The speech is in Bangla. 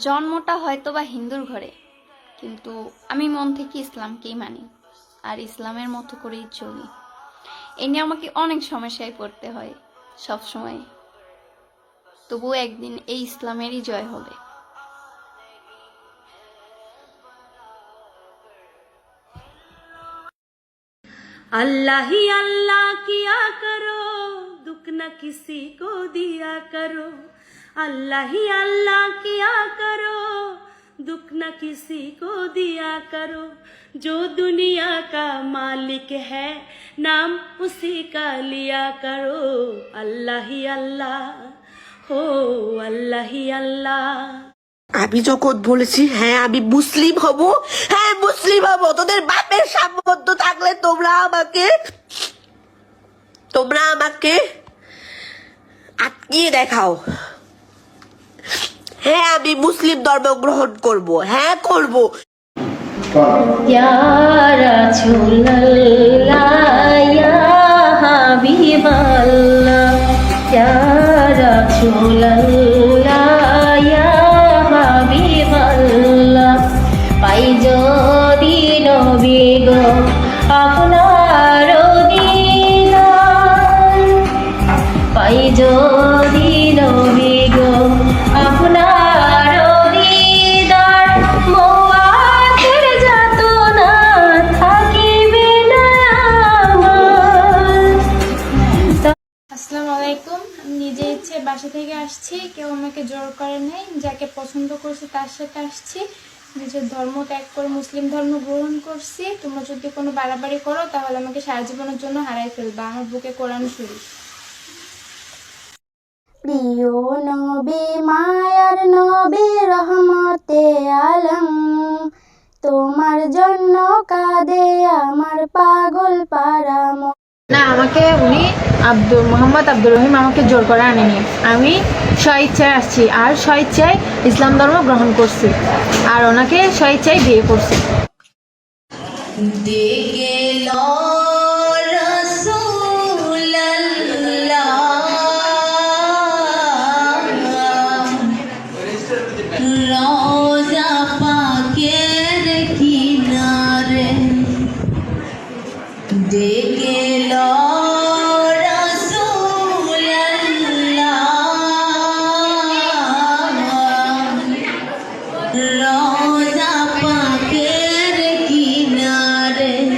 জন্মটা হয়তো বা হিন্দুর ঘরে, কিন্তু আমি মন থেকে ইসলামকেই মানি আর ইসলামের মতো করেই চলি। এ নিয়ে আমাকে অনেক সমস্যায় পড়তে হয় সব সময়, তবুও একদিন এই ইসলামেরই জয় হবে। अल्लाह ही अल्लाह किया करो, दुख न किसी को दिया करो। अल्लाह ही अल्लाह किया करो, दुख न किसी को दिया करो। जो दुनिया का मालिक है, नाम उसी का लिया करो। अल्लाह ही अल्लाह हो, अल्लाह ही अल्लाह। আমি যখন বলেছি হ্যাঁ আমি মুসলিম হব, হ্যাঁ মুসলিম হব, তোদের বাপের সামর্থ্য থাকলে তোমরা আমাকে আটকিয়ে দেখাও। হ্যাঁ আমি মুসলিম ধর্ম গ্রহণ করব, হ্যাঁ করব। ইয়া রাসূলুল্লাহ ইয়া হাবিবাল্লাহ, ইয়া রাসূলুল্লাহ ইয়া হাবিবাল্লাহ। পাই যদি নবী গো আপনার দিদার, পাই যদি নবী গো আপনার দিদার, মওয়াতের যাতনা থাকিবে না আমার। আসসালামু আলাইকুম। আমি নিজে ইচ্ছে বাসা থেকে আসছি, কেউ আমাকে জোর করে নাই। যাকে পছন্দ করছি তার সাথে আসছি, নিজের ধর্ম ত্যাগ করে মুসলিম ধর্ম গ্রহণ করছি। তোমরা যদি কোনো বাড়াবাড়ি করো তাহলে আমাকে সারা জীবনের জন্য হারাই ফেলবা। আমার বুকে কোরআন শরীফ। প্রিয় নবী মায়ার নবী রহমতে আলম, তোমার জন্য কাঁদে আমার পাগল পারা মন। না, আমাকে উনি মোহাম্মদ আব্দুর রহিম আমাকে জোর করে আনেনি। আমি স্বইচ্ছায় আসছি আর স্বইচ্ছায় ইসলাম ধর্ম গ্রহণ করছি আর ওনাকে স্বইচ্ছায় বিয়ে করছি।